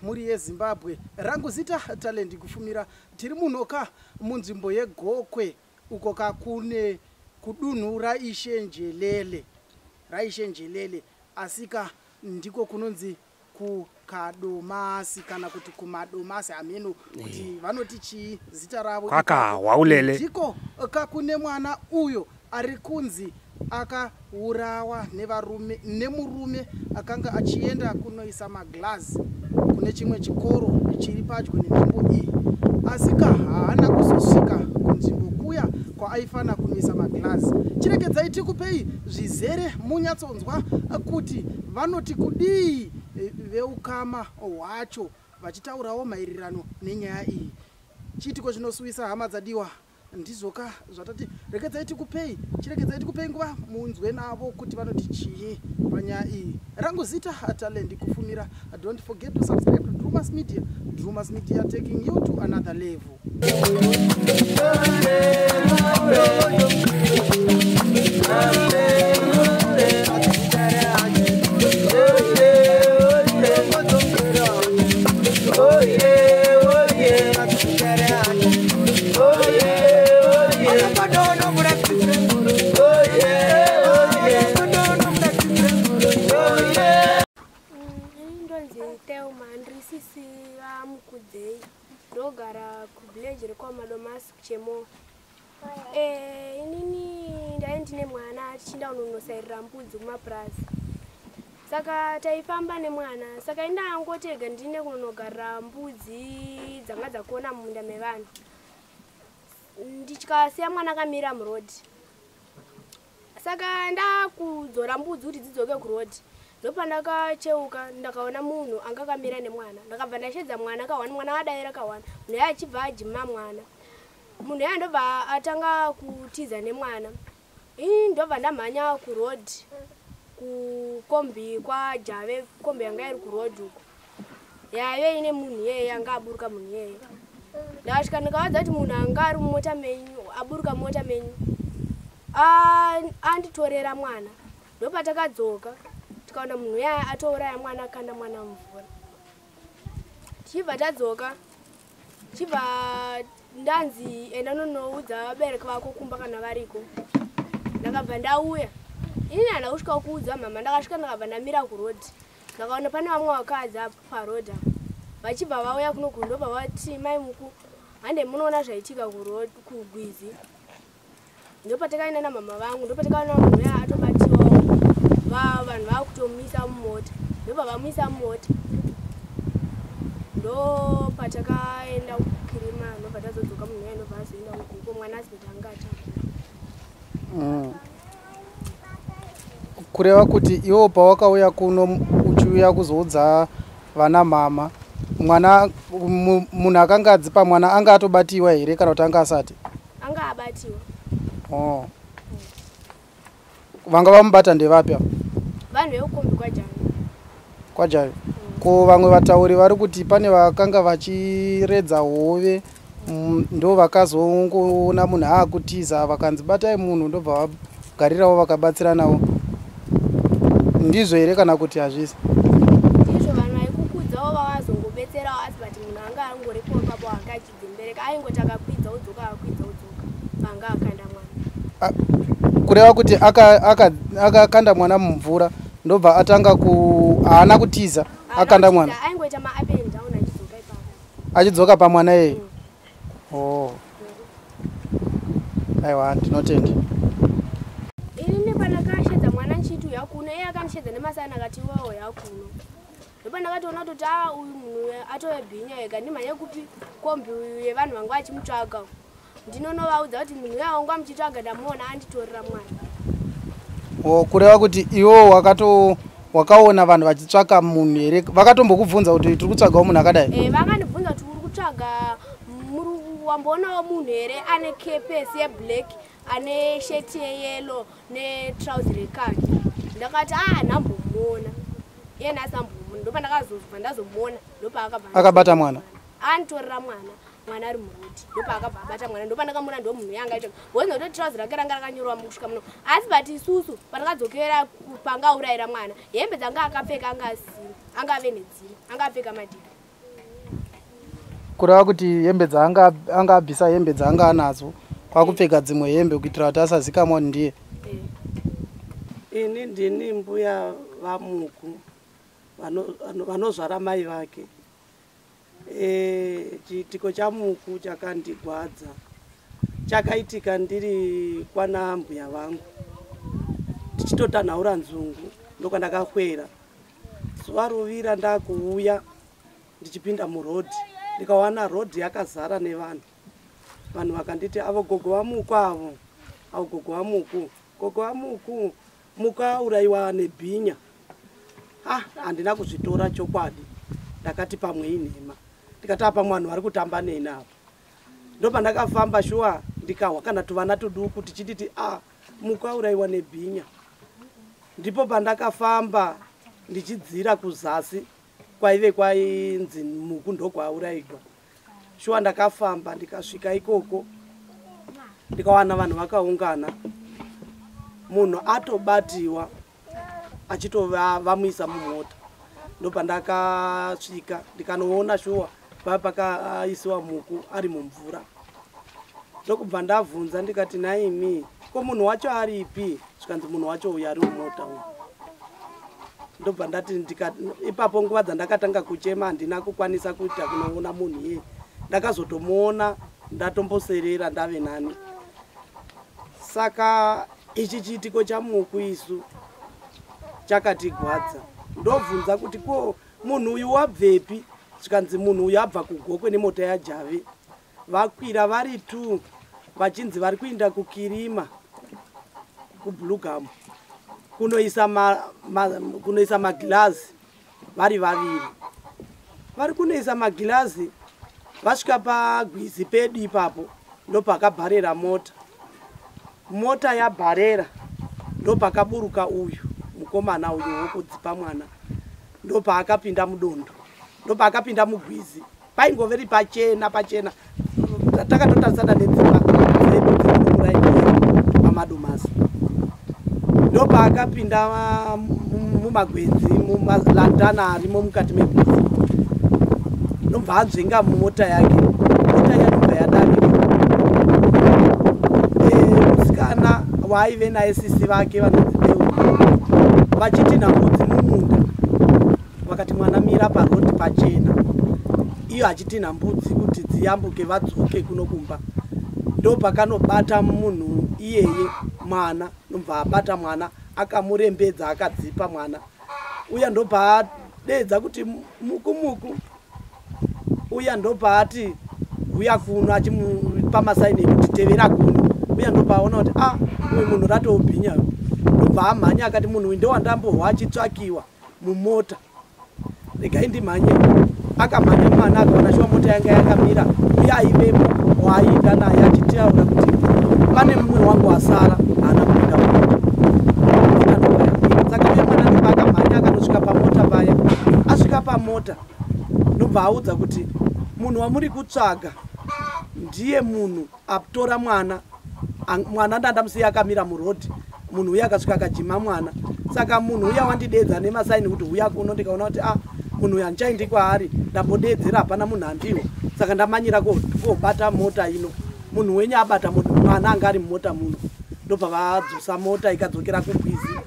Muri yeZimbabwe rangu zita talent kufumira tiri munoka munzvimbo yeGokwe uko kakune kudunhu raishenjelele asika ndiko kunonzi kukadomasi kana kuti kumadomasi ameno kuti vanoti chii zita ravo kwakawaulele ndiko kakune mwana uyo ari kunzi akaurawa nemurume akanga achienda kunoisa maglazi kune chimwe chikoro chiri padyo nenzvimbo iyi asika haana kuzosvika kunzvimbo kuya kwaaifana kunoisa maglazi. Chirekedzai tikupei zvizere munyatsonzwa kuti vanoti kudii veukama hwacho vachitaurawo maererano nenyaya iyi. Chiitiko chinosuwisa hama dzadiwa ndizoka zvatati rekedzai tikupei nguva munzwe navo kuti vanoti chii panyaya iyi. Rangu zita talent kufumira. Don't forget to subscribe to Drewmas Media. Drewmas Media taking you to another level. Ndogara kuvileji rekwamadomasi kuchemo. Inini ndaendine mwana tichinda unonosairira mbudzi kumapurazi. Saka taifamba nemwana. Saka inda angotega ndine kunonogarira mbudzi dzanga dzakuona munda mevanhu. Ndichikasiya mwana akamira murodi. Saka ndakudzora mbudzi kuti dzidzoke kurodi. Ndopa ndakacheuka ndakaona munhu anga akamira nemwana. Ndakabva ndashedza mwana kawana, mwana adaira kawana. Munhu achibva ajima mwana. Munhu ndobva atanga kutiza nemwana. Ndobva ndamhanya kurodi kukombi kwaJave, kombi yanga iri kurodi uko. Yave ine munhu yeye anga aburuka munhu yeye. Ndasvika ndikaudza kuti munhu anga ari mumota menyu, aburuka mota menyu. Anditorera mwana. Ndopa takadzoka. Tikaona munhu yaya atouraya mwana akanda mwana mumvura. Tichibva tadzoka. Tichibva ndanzi enda nonoudza vabereki vako kumba kana variko. Ndakabva ndauya. Ini handa kusvika kuudza mama. Ndakasvika ndakabva ndamira kurodi. Ndakaona pane vamwe vakadzi parodi apo. Vachibva vauya kuno ndobva vati mai muku hande munoona zvaitika kugwizi. Ndopa takaenda namama vangu. Ndopa takaona munhu yaya atobatiwawo. Vanhu vakutomisa mumota. Ndopa vamisa mumota. Ndopa takaenda kukirima. Ndopa tazodzoka munhu yaya ndobva azoenda uko mwana asibeti anga atakura. Kureva kuti iwo pawakauya kuno uchiuya kuzoudza vana mama, mwana munhu akanga adzipa mwana anga atobatiwa here kana kuti anga asati? Anga abatiwa. Vanga vamubata ndevapi apo? Vanhu vekukombi kwaJave. KwaJave. Ko vamwe vatauri vari kuti pane vakanga vachiredza hove ndo vakazoona munhu aakutiza vakanzi batai munhu ndobva vagarirawo vakabatsiranawo. Ndizvo here kana kuti hazvisi? Ndizvo vanhu vaikukudzawo vavazongobetserawo asi bati munhu anga angoripo ipapo anga achidzimbereka aingoti akakwidza odzoka akakwidza odzoka vanga akanda mwana. Kureva kuti akakanda mwana mumvura ndobva atanga haana kutiza akanda mwana. Aingoita ma-up and down achidzoka ipapo. Achidzoka pamwana yeye. Aiwa ndinotenda. Ini pandakashedza mwana nchitu yakuno iye akanishedza nemasana akati iwewo yakuno. Ndopa ndakatoona kuti uyu munhu atove bhinya ega ndimhanye kupi kombi yevanhu vanga vachimutsvaka. ndinonovaudza kuti munhu uya wangu amuchitsvaga ndamuona anditorera mwana. Kureva kuti iwo wakaona vanhu vachitsvaka munhu here, vakatombokubvunza kuti tiri kutsvagawo munhu akadai? Vakandibvunza kuti uri kutsvaga wamboonawo munhu here ane kepesi yeblack ane sheti yeyellow netrauzi rekaki. Ndakati ndambomuona iye nhasi ambomuona, ndopandakazobva ndazomuona akabata mwana anditorera mwana ari muroti, ndopaakabva abata mwana, ndopandakamuona ndo munhu yanga aita wozina kuti trauzi rake ranga rakanyorwa kusvika muno. Asi but isusu pandakadzokera panga aurayira mwana, hembe dzanga akapfeka anga ave nedzino, anga apfeka madhika. Kureva kuti hembe dzaanga abvisa hembe dzaanga anadzo kwakupfeka dzimwe hembe kuitira kuti asazikamwa kuti ndiye. Ini ndini mbuya vamuku vanozvara mai vake. Chiitiko chamuku chakandigwadza chakaitika ndiri kwana mbuya vangu tichitotanhaura nzungu, ndokwandakakwera. Zuva rovira ndakuuya ndichipinda murodhi, ndikawana rodhi yakazara nevanhu. Vanhu vakanditi avo gogo vamuku avo, avo gogo vamuku, gogo vamuku mukaurayiwa nebhinya. Handina kuzvitora chokwadi, ndakati pamwe inhema, ndikati apa mwanhu vari kutamba neni apa. Ndopandakafamba shuwa ndikahwa kana tuvana tuduku tichititi mukaurayiwa nebhinya. Ndipo pandakafamba ndichidzira kuzasi kwaive kwainzi muku ndokwaurayirwa. Shuwa ndakafamba ndikasvika ikoko ndikawana vanhu vakaungana, munhu atobatiwa achitovamuisa mumota. Ndopandakasvika ndikanoona shuwa pakaisiwa muku ari mumvura. Ndokubva ndabvunza ndikati naimi ko munhu wacho aripi? Zvikanzi munhu wacho uyu ari mumota uyu. Ndobva ndati ipapo nguva dzandakatanga kuchema handina kukwanisa kuita kunoona munhu iye. Ndakazotomuona ndatomboserera ndave nani. Saka ichi chiitiko chamuku isu chakatigwadza. Ndobvunza kuti ko munhu uyu wabvepi? Zvikanzi munhu uyu abva kuGokwe nemota yaJave. Vakwira vari 2 vachinzi vari kuenda kuKirima kuBluegum kunoisa magirazi vari vaviri. Vari kunoisa magirazi vasvika pagwizi pedu ipapo ndopakabharera mota. Mota yabharera ndopakaburuka uyu mukomana uyu wokudzipa mwana, ndopaakapinda mudondo, ndopaakapinda mugwizi. Paingoveri pachena takatotarisana nedzimba dzedu dzemuraini mamadomasi. Ndopaakapinda mumagwenzi mumalandana arimo mukati megwizi. Ndobva anzvenga mumota yake, mota yanobva yadarika. Musikana waaive naye sisi vake vanonzi Beu vachiti nhambudzi mumunda, vakati mwana mira parodhi pachena, iyo achiti nhambudzi kuti dziyambuke vadzoke kuno kumba. Ndopakanobata munhu iyeye mwana, nobva abata mwana akamurembedza akadzipa mwana. Uya ndobva adedza kuti muku. Uya ndobva ati uya kuno achimupa masaini ekuti tevera kuno. Uya ndobva aona kuti uyu munhu ratobhinya. Ndobva amhanya akati munhu uyu ndowandambohwa achitsvakiwa mumota, regai ndimhanye. Akamhanya mwana akaona shuwa mota yanga yakamira. Uya aivepo waaienda naye achitaura kuti pane mumwe wangu wasara haana kuenda mumota. Saka uya mwana ndobva akamhanya akanosvika pamota paya. Asvika pamota ndobva audza kuti munhu wamuri kutsvaga ndiye munhu atora mwana. Mwana ndandamusiya akamira murodhi, munhu uya akasvika akajima mwana. Saka munhu uya wandidedza nemasaini kuti uya kuno, ndikaona kuti munhu uya ndichaindi kwaari, ndambodedzera hapana munhu andiwo. Saka ndamanyira kobata mota ino. Munhu wenyu abata mwana anga ari mumota muno. Ndobva vadzosa mota ikadzokera kugwizi.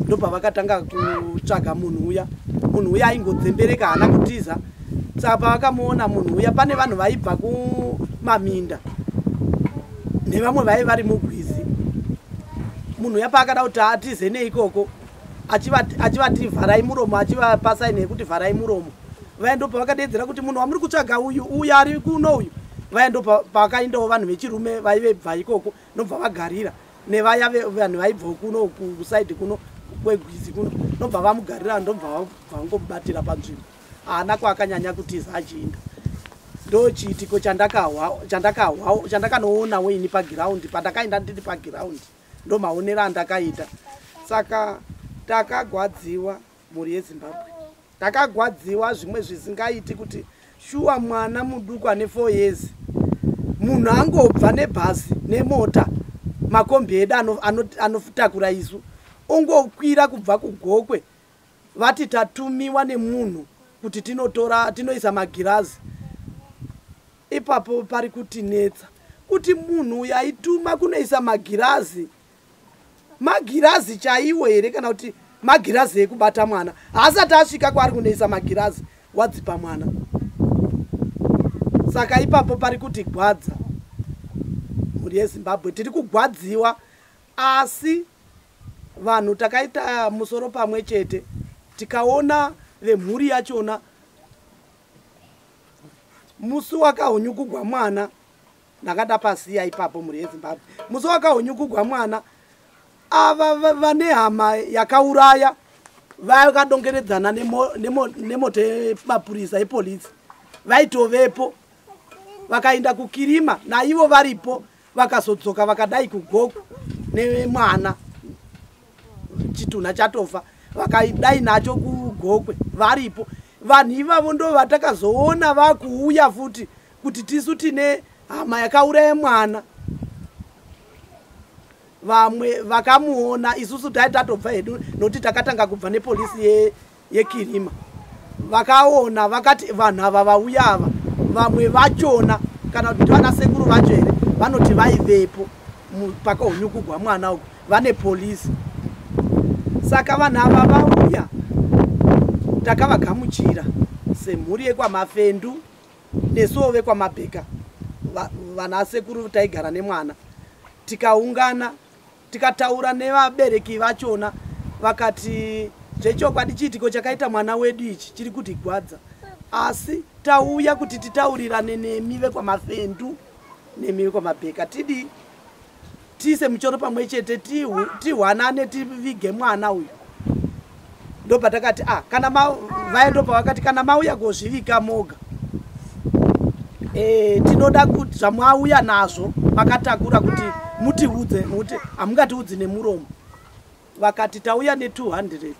Ndobva vakatanga kutsvaga munhu uya. Munhu uya aingodzembereka haana kutiza. Saka pavakamuona munhu uya, pane vanhu vaibva kumaminda nevamwe vai vari mugwizi. Munhu uya paakada kuti atize neikoko achivati vharai muromo, achivapa saini yekuti vharai muromo. Vaendopa vakadedzera kuti munhu wamuri kutsvaga uyu ari kuno uyu. vaya ndo pakaendawo vanhu vechirume vaibva ikoko nobva vagarira nevaya vanhu vaibva kuno kusaidi kuno kwegwizi kuno nobva vamugarira ndobva vangomubatira panzvimbo haana kwaakanyanya kutiza achiinda. Ndo chiitiko chandakanoona ini pagiraundi pandakaenda ndiri pagiraundi ndo maonero andakaita. Saka takagwadziwa mhuri yeZimbabwe, takagwadziwa zvimwe zvisingaiti kuti shuwa mwana muduku ane 4 years munhu angobva nebhasi nemota makombi edu anotakura isu ongokwira kubva kuGokwe vati tatumiwa nemunhu kuti tinoisa magirazi. Ipapo pari kutinetsa kuti munhu uyu aituma kunoisa magirazi chaiwo here kana kuti magirazi ekubata mwana haasati asvika kwaari kunoisa magirazi wadzipa mwana. Saka ipapo pari kuti gwadza mhuri yeZimbabwe, tiri kugwadziwa, asi vanhu takaita musoro pamwe chete tikaona vemhuri yachona musi wakahonyukugwa mwana. Ndakada pasiya ipapo mhuri yeZimbabwe, musi wakahonyukugwa mwana ava vane hama yakauraya vakadongeredzana nemoto yemapurisa epolisi vaitovepo vakaenda kukirima naivo varipo vakazodzoka vakadai kuGokwe nemwana chitunha chatofa vakadai nacho kuGokwe varipo. Vanhu ivavo ndo vatakazoona vakuuya futi kuti tisu tine hama yakauraya mwana. Vamwe vakamuona, isusu tatobva hedu nokuti takatanga kubva nepolisi yekirima. Vakaona vakati vanhu ava vauya ava vamwe vachona kana kuti vana sekuru vacho here vanoti vaivepo pakahonyukugwa mwana uku vane polisi. Saka vanhu ava vauya takavagamuchira semhuri yekwamafendu nesuwo vekwamabheka vana sekuru taigara nemwana. Tikaungana tikataura nevabereki vachona vakati zvechokwadi chiitiko chakaita mwana wedu ichi chiri kutigwadza, asi tauya kuti titaurirane nemi vekwamafendu nemi vekwamabheka tidi tiise muchoro pamwe chete tihwanane tivige mwana uyu. Ndo patakati kana vaendo pavakati kana mauya kozvivika moga tinoda kuti zvamauya nazvo makatakura kuti mutiudze nokuti hamungatiudzi nemuromo. Vakati tauya ne200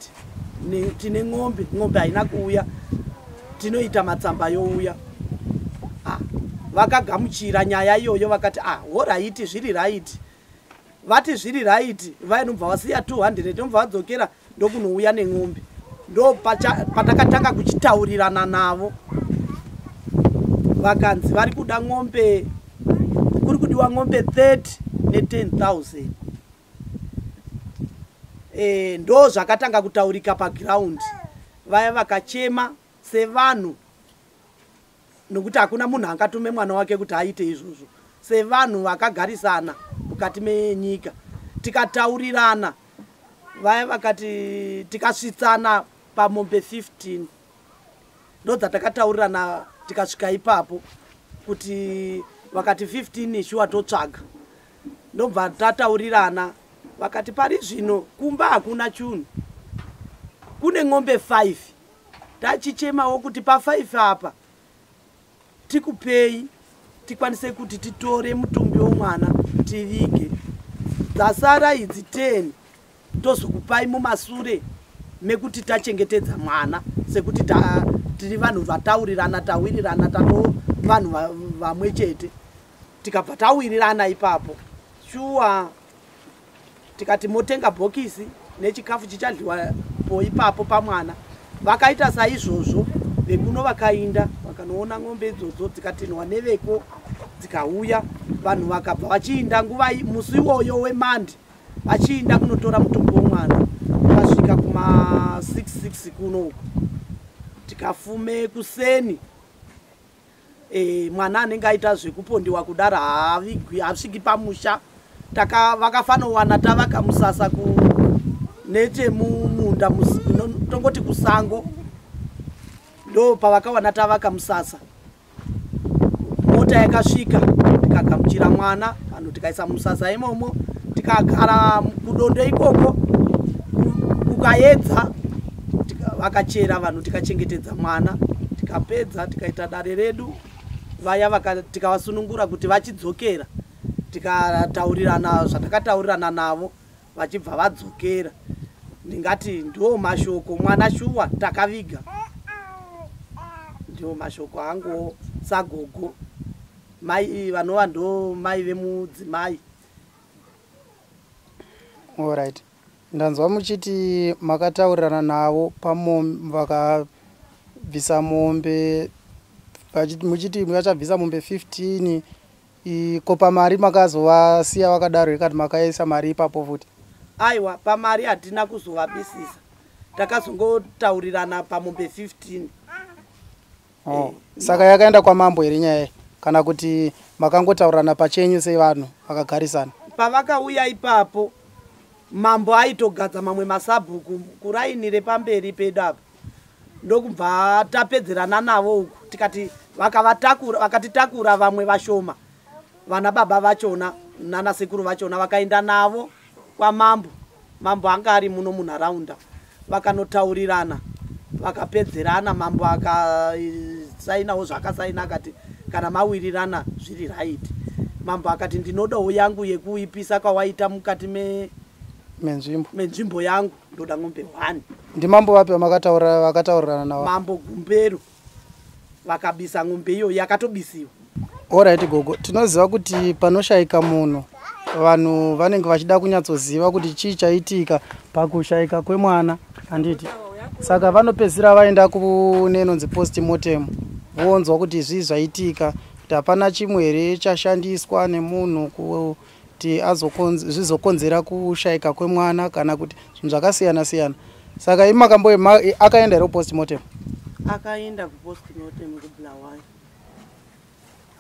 tine ng'ombe haina kuuya tinoita matsamba youya. Vakagamuchira nyaya iyoyo vakati horaiti zviri raiti. Vati zviri raiti vainobva vasiya 200 nobva vadzokera ndokunouya neng'ombe. Ndo patakatanga kuchitaurirana navo vakanzi vari kuda ng'ombe, kuri kudiwa ng'ombe 30 ne10,000. Ndo zvakatanga kutaurika pagiraundi. Vaya vakachema sevanhu nokuti hakuna munhu angatume mwana wake kuti aite izvozvo. Sevanhu vakagarisana mukati menyika tikataurirana. Vaya vakati tikasvitsana paMombe 15 ndo dzatakataurirana tikasvika ipapo kuti vakati 15 shuwa totsvaga. Ndobva tataurirana vakati pari zvino kumba hakuna chunhu, kune ng'ombe 5. Tachichemawo kuti pa5 apa tikupei tikwanise kuti titore mutumbi womwana tivige. Dzasara idzi 10 tozokupai mumasure mekuti tachengetedza mwana sekuti tiri vanhu vataurirana tawirirana tato vanhu vamwe chete. Tikabva tawirirana ipapo shuwa tikati motenga bhokisi nechikafu chichadliwa po ipapo pamwana. Vakaita saizvozvo vekuno vakainda vakanoona ng'ombe idzodzo dzikatinhwa neveko dzikauya. Vanhu vakabva vachiinda nguva musi iwoyo wemandi vachiinda kunotora mutumbi womwana. Vasvika kuma 6 kuno uko tikafume kuseni. Mwana anenge aita zvekupondiwa kudaro haasviki pamusha. Vakafanowana tavakamusasa nechemumunda tongoti kusango. Ndo pavakawana tavakamusasa. Mota nyota yakasvika tikagamuchira mwana vanhu tikaisa musasa imomo tikagara kudondo ikoko kukaedza vakachera vanhu tikachengetedza mwana tikapedza tikaita dare redu vaya tikavasunungura kuti vachidzokera tikataurirana zvatakataurirana navo vachibva vadzokera. Ndingati ndiwo mashoko mwana shuwa takaviga, ndiwo mashoko angu sagogo mai vanova ndo mai vemudzimai. Alright, ndanzwa muchiti makataurirana navo vakabvisa mombe, muchiti makachabvisa mombe 15. Ko pamari makazovasiya vakadaro ikati makaisa mari ipapo futi? Aiwa, pamari hatina kuzovabisisa, takazongotaurirana pamombe 15. Saka yakaenda kwamambo here nyaya kana kuti makangotaurirana pachenyu sevanhu vakagarisana? Pavakauya ipapo mambo aitogadza mamwe masabhuku kurainire pamberi pedu apa, ndokubva tapedzerana navo uku tikati vakatitakura vamwe vashoma vana baba vachona nana sekuru vachona vakaenda navo kwamambo. Mambo anga ari muno munharaunda, vakanotaurirana vakapedzerana. Mambo akasainawo zvakasaina akati kana mawirirana zviri right. Mambo akati ndinodawo yangu yekuipisa kwawaita mukati menzvimbo yangu, ndoda ng'ombe 1. Ndi mambo vapi vakataurirana navo? Mambo Gumbero. Vakabisa ng'ombe iyo yakatobisiwa. Alright gogo, tinoziva kuti panoshaika munhu vanhu vanenge vachida kunyatsoziva kuti chii chaitika pakushaika kwemwana handiti. Saka vanopedzisira vaenda kunenonzi postmortem vonzwa kuti zvii zvaitika, kuti hapana chimwe here chashandiswa nemunhu kuti zvizokonzera kushaika kwemwana kana kuti zvinhu zvakasiyana siyana. Saka akaenda here postmortem? Akaenda kupostmortem kuBulawayo,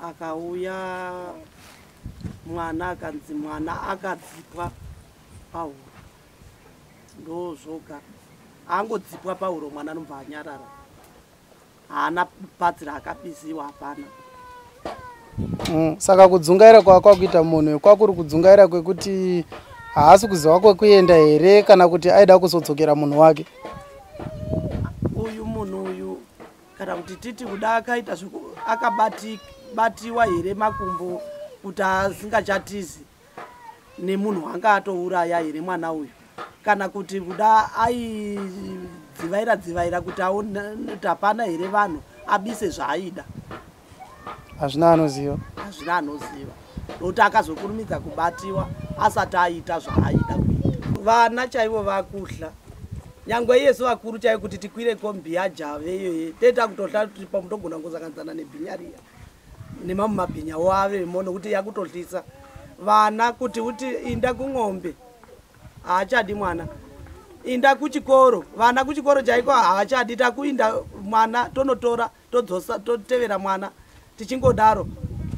akauya mwana akanzi mwana akadzipwa pahuro. Ndozvoga angodzipwa pahuro mwana anobva anyarara, haana patsi raakabisiwa, hapana. Saka kudzungaira kwakuita munhu kwakuri kudzungaira kwekuti haasi kuziva kwekuenda here kana kuti aida kuzodzokera munhu wake? Uyu munhu uyu kana kuti titi kuda akaita akabatiwa here makumbo kuti asingachatizi nemunhu wanga atouraya here mwana uyu, kana kuti kuda aidzivaira kuti hapana here vanhu abise zvaaida? Hazvina anoziva. Hazvina anoziva, nokuti akazokurumidza kubatiwa asati aita zvaaida kuita. Vana chaivo vakuhla, nyangwe yesu vakuru chaivo kuti tikwire kombi yajave iyoye teta kutotla kuti pamutogona kuzokanzana nebhinya riya nemamwe mabhinya wavemo, nokuti yakutohlisa vana kuti inda kung'ombe haachadi mwana, inda kuchikoro, vana kuchikoro chaiko haachadi, takuinda mwana tonotora todzosa totevera mwana tichingodaro.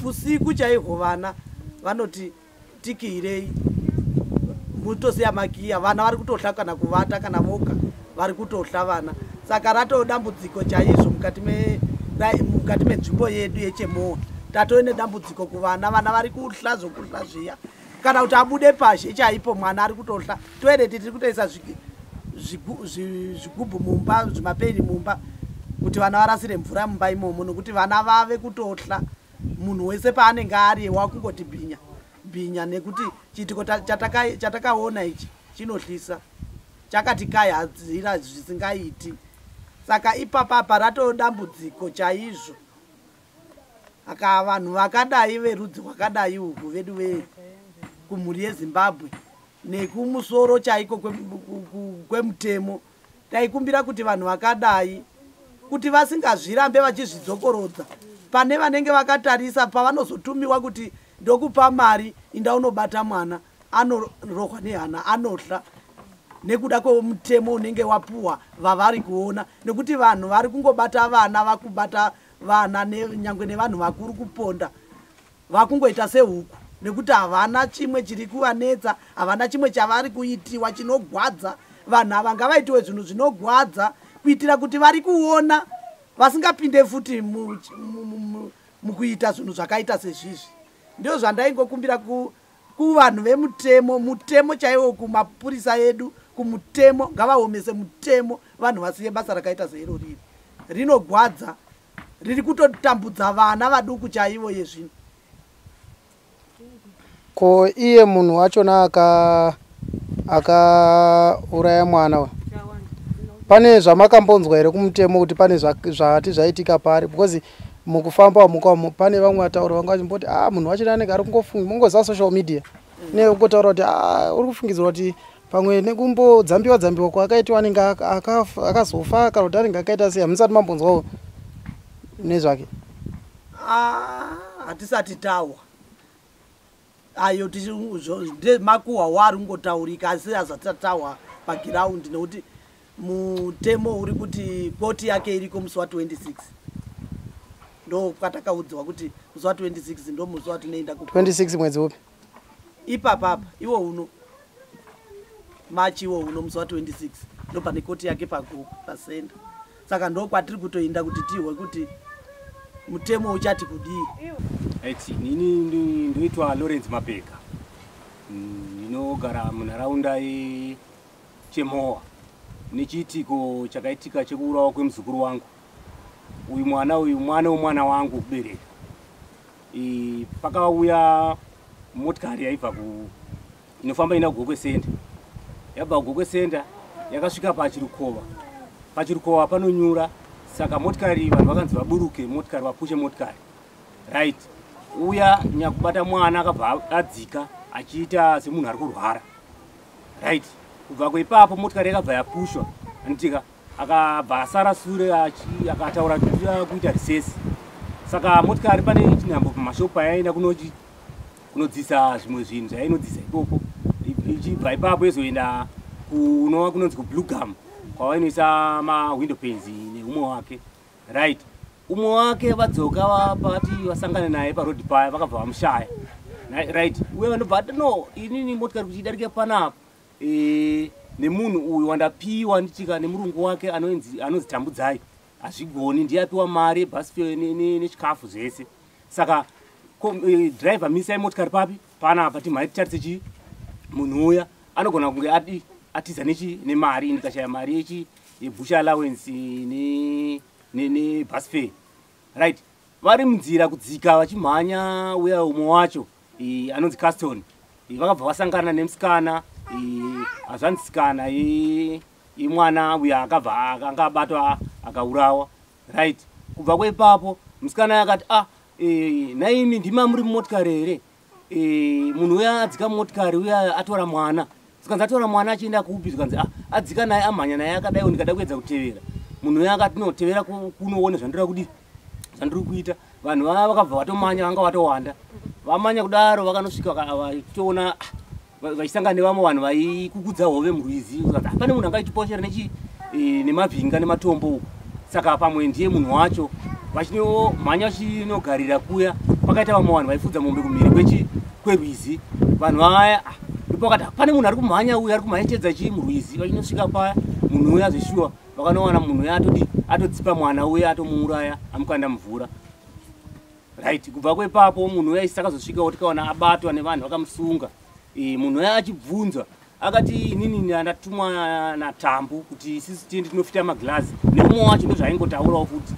Usiku chaihwo vana vanoti tikirei mutosiya makiya, vana vari kutohla kana kuvata kana voka vari kutohla vana. Saka ratodambudziko chaizvo mukati menzvimbo yedu yechemowa. Tatone dambudziko kuvana, vana vari kuhla zvokuhla zviya, kana kuti abude pashi chaipo mwana ari kutohla. Toereti tiri kutoisa zvigubhu mumba, zvimapeni mumba kuti vana varasire mvura mumba imomo, nokuti vana vave kutohla. Munhu wese paanenge ari wakungoti bhinya, nekuti chitiko chatakaona ichi chinohlisa, chakatikayadzira zvisingaiti. Saka ipapapa ratodambudziko chaizvo. Aka vanhu vakadai verudzi rwakadai uku vedu kumhuri yeZimbabwe nekumusoro chaiko kwemutemo, taikumbira kuti vanhu vakadai kuti vasingazvirambe vachizvidzokorodza pane vanenge vakatarisa pavanozotumiwa kuti ndokupa mari inda unobata mwana, anorohwa nehana, anohla nekuda kwemutemo unenge wapuwa vavari kuona, nekuti vanhu vari kungobata vana, vakubata vana nyangwe nevanhu vakuru kuponda, vakungoita sehuku, nekuti havana chimwe chiri kuvanetsa, havana chimwe chavari kuitiwa chinogwadza. Vanhu ava ngavaitiwe zvinhu zvinogwadza kuitira kuti vari kuona vasingapinde futi mukuita zvinhu zvakaita sezvizvi. Ndio zvandaingokumbira kuvanhu vemutemo, mutemo chaiwo, kumapurisa edu, kumutemo, ngavaomese mutemo, vanhu vasiye basa rakaita seiro riri. Rinogwadza, riri kutotambudza vana vaduku chaivo yezvino. Ko iye munhu wachona akauraya mwana we, pane zvamakambonzwa here kumutemo kuti pane zvati zvaitika pari? Because mukufamba mukamo pane vamwe vataura vanga vachimboti munhu wachona anenge ari kungofunga mungoza social media nekungotaura kuti uri kufungidzirwa kuti pamwe nekumbodzambiwa kwakaitwa anenge akazofa kana kuti anenge akaita sei. Hamusati mambonzwawo nezvake? Hatisati tawa ayo makuhwa wari kungotaurika, asi hazatatawa pagiraundi nekuti mutemo uri kuti koti yake iriko musi wa26. Ndo kwatakaudzwa kuti musi wa26 ndo musi watinoenda 26 mwedzi upi? Ipapapa iwo uno Machi iwo uno musi wa26 ndo pane koti yake pasenda. Saka ndo kwatiri kutoenda kuti tihwe kuti mutemo uchati kudii. Nini ndoitwa Lawrence Mapeka, ndinogara munharaunda yeChemowa. Nechiitiko chakaitika chekuurawa kwemuzukuru wangu. Uyu mwana womwana wangu kubereka. Pakauya motikari yaibva inofamba ina Gokwe Center. Yabva Gokwe Center yakasvika pachirukova panonyura. Saka motikari vanhu vakanzi vaburuke motikari, vapushe motikari. Right. Uya nyakubata mwana akabva adzika achiita semunhu ari kurwara. Right. Kubva kwaipapo motikari yakabva yapushwa. Anotika akabva asara sure akataura kuita risesi. Saka motikari pane chinhambo pamashopu yaenda kunodzisa zvimwe zvinhu zvainodzisa ipopo. Ichibva ipapo yozoenda kunonzi kuBlue Gum kwavainoisa mawindow panes neumwe wake. Right. Umwe wake vadzoka vapati vasangana naye parodi paya vakabva vamushaya. Right. Uye vanobva no inini motikari kuchidarika panapa nemunhu uyu wandapiwa nditika nemurungu wake anonzi Tambudzai. Hazvigoni, ndiyapiwa mari yebus fare nechikafu zvese. Saka driver misai motikari papi panapa timhai titarise chi munhu uya anogona kunge atiza nemari, ndikashaya mari yebush allowance nebus fare. Right. Vari munzira kudzika vachimhanya, uya umwe wacho anonzi Caston vakabva vasangana nemusikana hazvanzisikana yemwana uya akanga abatwa akaurawa. Right. Kubva kwaipapo musikana yakati naimi ndima muri mumotikari here, munhu uya adzika mumotikari uya atora mwana. Zikanzi atora mwana achienda kupi? Zikanzi adzika naye amhanya naye akadaiwo ndikada kuedza kutevera. Munhu uya akati notevera kunoona zvandiri kuita. Vanhu vaya vakabva vatomanya, vanga vatowanda. Vamanya kudaro vakanosvika vachiona vachisangana nevamwe vanhu vaikukudza hove murwizi. Pane munhu anga achiposhera nemavhinga nematombo uko. Saka pamwe ndiye munhu wacho vachinomhanya vachinogarira kuya. Pakaita vamwe vanhu vaifudza mombe kumhiri kwerwizi. Vanhu vaya ndopakati pane munhu ari kumhanya uyu ari kumhanyitedza murwizi. Vachinosvika paya munhu uya zveshuwa vakanowana munhu uya atodzipa mwana uya atomuuraya amukanda mvura. Right. Kubva kwaipapo munhu uya isakazosvikawo tikaona abatwa nevanhu vakamusunga. Munhu uya achibvunzwa akati inini ndatumwa naTambu kuti sisi tiende tinofita maglazi. Nemumwe wacho ndozvaingotaurawo futi.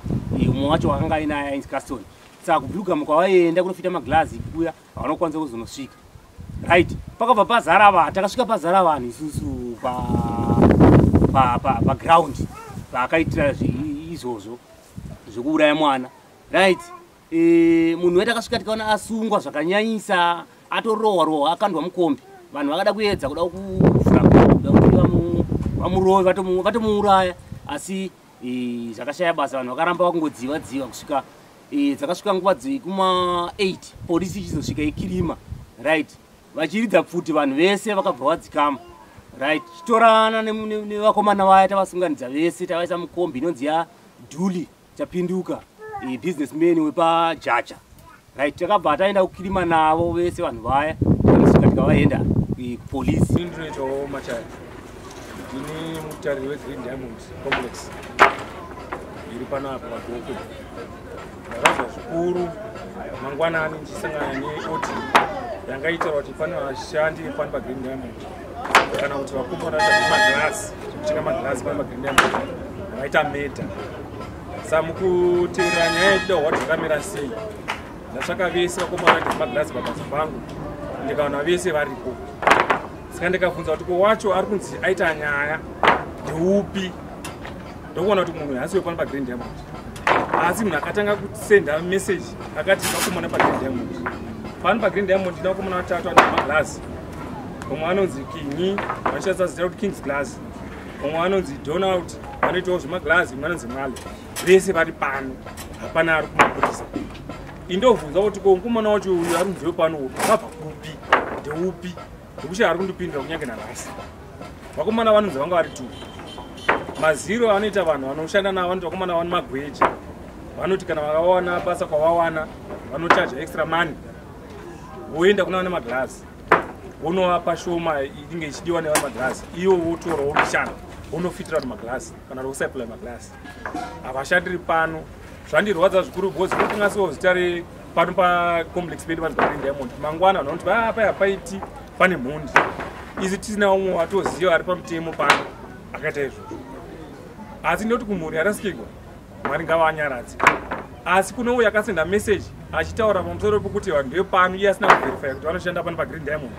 Umwe wacho wakanga ainaye ainzi Caston. Saka kuBlue Gum kwavaenda kunofita maglazi kuya havanokwanisa kuzonosvika. Right. Pakabva pazara vanhu, takasvika pazara vanhu isusu paground paakaitira izvozvo zvekuuraya mwana. Right. Munhu wetakasvika tikaona asungwa zvakanyanyisa, atorohwa akandwa mukombe. Vanhu vakada kuedza kuda kuvhura kuda kuti vamurove vatomuuraya, asi zvakashaya basa. Vanhu vakaramba vakungodziva kusvika dzakasvika nguva dzekuma8 polisi ichizosvika ikirima. Right. Vachiridza pfuti vanhu vese vakabva vadzikama. Right. Chitorana nevakomana vaya tavasunganidza vese tavaisa mukombi inonzi yaDuli Chapinduka, businessman wepaJaja. Right. Takabva taenda kukirima navo vese vanhu vaya vanosvika tikavaenda kupolisi. Ndinoitawo Machaya. Ndini mutariri weGreen Diamond Complex iri panapa paGokwe. ndakazwa zvikuru mangwanani ndisangana neoti yangaitira kuti pane vashandi vepano paGreen Diamond kana kuti vakomana magirasi zvekuchenga magirasi pano paGreen Diamond vaita medha. Saka mukuteerera nyaya yekudahwa kuti zvakamira sei, ndatsvaka vese vakomana magirasi pabasa pangu ndikaona vese varipo. Saka ndikabvunza kuti ko wacho ari kunzi aita nyaya ndeupi, ndokuona kuti munhu haasi wepano paGreen Diamond, asi munhu akatanga kusenda meseji akati vakomana paGreen Diamond. Pano paGreen Diamond ndina vakomana vatatu ane maglass. Umwe anonzi Kingi, vachishandisa zita kuti King's Glass. Umwe anonzi Donald, vanoitawo zvemaglass, umwe anonzi Mwale. Vese vari pano, hapana ari kumapurisa. Indobvunza kuti ko mukomana wacho uyu ari kunzi wepano wabva kupi, ndeupi, ndokuti ari kundipindura kunyange nanhasi. Vakomana vanonzi vanga vari 2. Maziro anoita vanhu vanoshanda navo vanoti vakomana vano magweji. Vanoti kana vakawana basa kwavawana vanochaja extra money, voenda kuna vane maglass, vonovapa shoma inenge ichidiwa nevane maglass, iwo votora vonoshanda vonofitira kuti maglass kana rokusaipula maglass. Havashandiri pano, zvandirwadza zvikuru bhozi kutingasiwo zita pano pacomplex pedu vanhu paGreen Diamond. Mangwana vanoti pai hapaiti pane mhundi, izi tisina umwe watoziva ari pamutemo pano akaita izvozvo. Asi ndoti kumhuri yarasikirwa Mwari ngavanyaradze. Asi kunouya akasenda message achitaura pamusoro pokuti vanhu vepano iye asina kuverify kuti vanoshanda pano paGreen Diamond,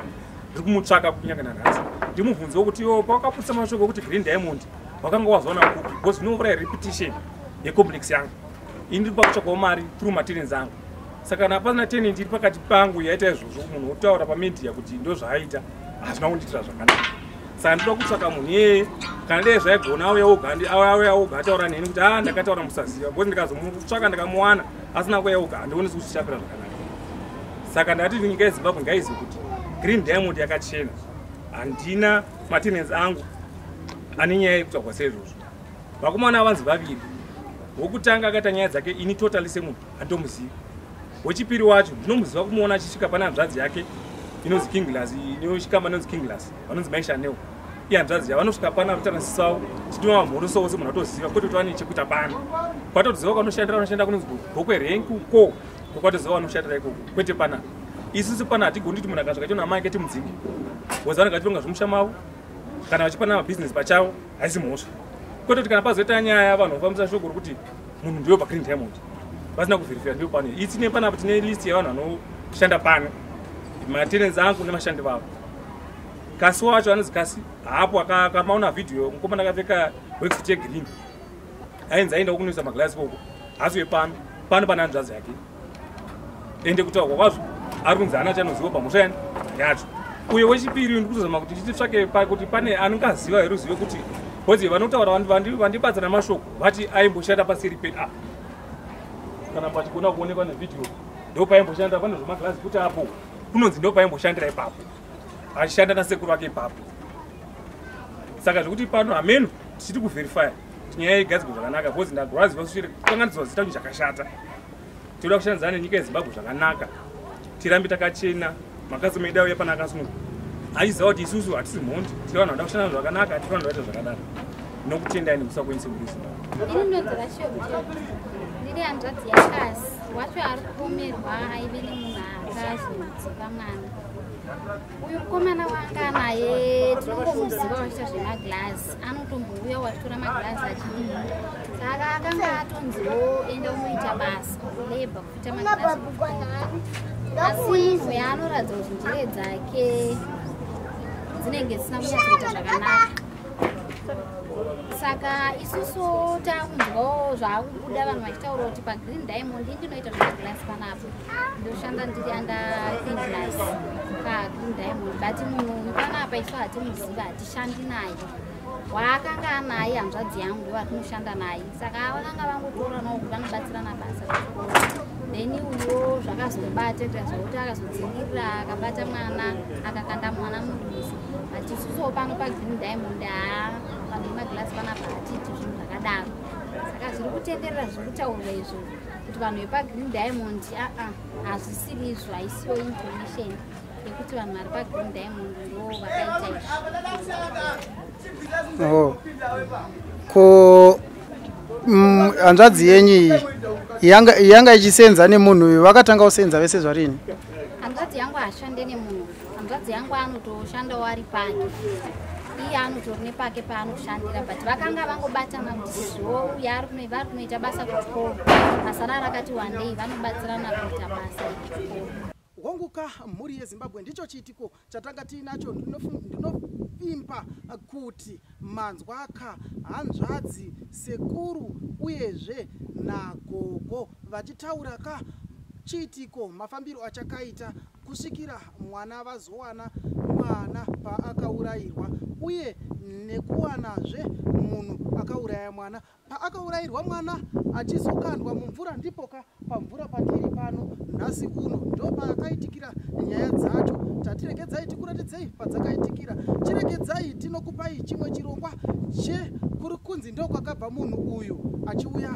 ndiri kumutsvaka kunyange nanhasi ndimubvunzewo kuti iwo pakaputsa mashoko okuti Green Diamond wakanga wazvaona kupi, because ndinombora repetition yecomplex yangu. Ini ndiri pakutsvakawo mari through materials angu. Saka kana hapasina tenant iri pakati pangu yaita izvozvo, munhu otaura pamedia kuti ndo zvaaita, hazvina kundiitira zvakanaka. Saka ndinoda kutsvaka munhu iyeye, kana dai zvaigona auya oga ataura neni kuti ndakataura musaziva, because ndikazomutsvaka ndikamuwana asina kuuya oga handionesi kuti chichapira zvakanaka. Saka ndati nyika yeZimbabwe ngaizive kuti Green Diamond yakachena, handina matenants angu ane nyaya yekutsvagwa seizvozvo. Vakomana vanzi vaviri, wokutanga akaita nyaya dzake ini totally semunhu handomuzivi. Wechipiri wacho ndinomuziva kumuona achisvika pane hanzvadzi yake inonzi King Glass, inoshikamba inonzi King Glass, vanonzi Maisha Neo. Iye hanzvadzi yavanosvika pana kutana sisawo chitinova mhoroso munhu atoziva, kwete kuti vane chekuita pano. Kwatoziva kwanoshandira vanoshanda kunonzi Gokwe renkuko, kwatoziva vanoshandira ikoko, kwete pana. Isusu pana hatigoni kuti munhu akasvika chona amai ake timudzinge, wazana kachitonga zvomusha mavo kana vachipana mabhizinesi pachavo, haisi mhosva. Kwete kuti kana pazoita nyaya vanhu vofambisa shoko rokuti munhu ndiwe paGreen Diamond vasina kuverifya ndiwo pano. Itine pana tine list yevanhu vanoshanda pano, matenants angu nevashandi vavo. Kasi wacho anonzi Kasi, hapo akamaona video mukomana akapfeka worksuit yegreen ainzi aenda kunoisa maglass koko, hasi wepano pana hanzvadzi yake, ende kutaurwa kwazvo ari kunzi hana chanoziva pamhosva yacho. Uye wechipiri ndikutozama kuti titsvake kuti pane anongaziva here ruzive kuti bhozi vanotaura vandibadza namashoko vati aimboshanda paseri pedu apa, kana pachigona kuonekwa nevideo ndo paimboshanda pane zvemaglasi kuti apo kunonzi ndo paimboshandira ipapo, achishanda nasekuru wake ipapo. Saka zvekuti pano hameno tichiti kuverify nyaya igadzirwe zvakanaka, bhozi ndagwaziva kusvire kukanganidzwa zita kuti chakashata. Tinoda kushandidzana nenyika yeZimbabwe zvakanaka, tirambe takachena, makazi medu auya pana akasununguka. Achiziva kuti isusu hatisi mhondi, tiri vanhu vanoda kushanda zvakanaka, tiri vanhu vaita zvakadaro. Ndinokutendai nemusakuense muri Zimbabwe. Ini ndinonzira Shobhi, ndiri hanzvadzi yaKasi, wacho ari kupomerwa aive nemunhu akazodziva mwana. Uyu mukomana wanga naye tinongomuziva wachiita zvemaglasi, anotombouya wachitora maglasi achidii. Saka akanga atonziwo enda unoita basa labor kuita maglasi. Asi izvo yaanoratidza kuti njere dzake dzinenge dzisina kunyatsoita zvakanaka. Saka isusu takunzwawo zvaakubuda vanhu vachitaura kuti paGreen Diamond ndinoita zvemaglasi panapa, ndoshanda ndiri anda King Glass paGreen Diamond, but munhu panapa isu hatimuziva, hatishandi naye. Waakanga anaye hanzvadzi yangu ndiwo atinoshanda naye, saka vakanga vangotora nawo kuti vanobatsirana basa pachikoro. Then uyo zvakazomubata zvekuti akazodzingirira akabata mwana akakanda mwana mudhuze. But isusu pano paGreen Diamond vanhu vemaglasi panapa hatiiti zvinhu zvakadaro. Saka zviri kutenderera zviri kutaurwa izvo kuti vanhu vepaGreen Diamond hazvisiri izvo, haisiyo information yekuti vanhu vari paGreen Diamond ndo vakaita izvo. Ko hanzvadzi yenyu iyi yanga ichisenza nemunhu uyu vakatanga kusenza vese zvarini? Hanzvadzi yangu hashande nemunhu, hanzvadzi yangu anotoshandawo ari pake, iye anotori nepake paanoshandira, but vakanga vangobatana kuti sezvo uye vari kunoita basa kuchikoro, basa rakati wandei vanobatsirana kuita basa rechikoro. Honguka mhuri yeZimbabwe ndicho chiitiko chatanga tiinacho. Ndinovimba kuti manzwaka, hanzvadzi, sekuru uyezve nagogo vachitaura chiitiko mafambiro achakaita kusvikira mwana vazowana mwana paakaurayirwa, uye nekuwanazve munhu akauraya mwana paakaurayirwa mwana achizokandwa mumvura. Ndipo pamvura patiri pano nhasi uno ndo paakaitikira nyaya dzacho. Tatiregedzai tikuratidzei padzakaitikira, tiregedzai tinokupai chimwe chirongwa chekuri kunzi ndo kwakabva munhu uyu achiuya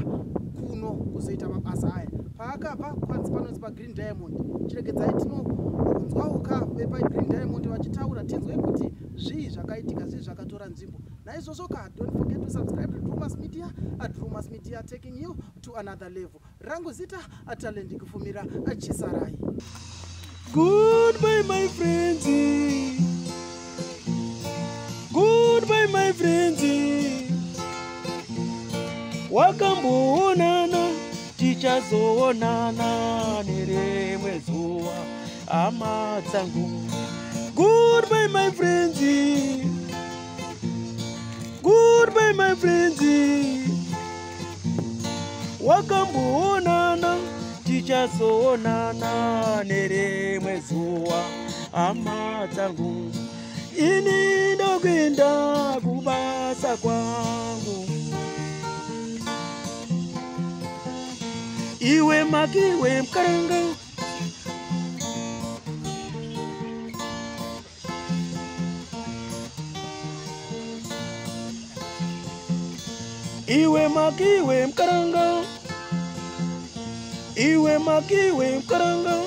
kuno kuzoita mabasa aya. Paakabva kwanzi panonzi paGreen Diamond, tiregedzai tinonzwauka vepaGreen Diamond vachitaura, tinzwei kuti zvii zvakaitika, zvii zvakatora nzvimbo. Naizvozvo don't forget to subscribe to Drewmas Media. Drewmas Media taking you to another level. Rangu zita Talenti Kufumira Chisarai. Goodbye my friends, goodbye my friends, wakamboonana tichazoonana nerimwe zuva hama dzangu. Goodbye my friends, goodbye my friends, wakamboonana tichazoonana nerimwe zuva hama dzangu. Ini ndokuenda kubasa kwangu, iwe makiwe mkaranga, iwe makiwe mkaranga, iwe makiwe mkaranga.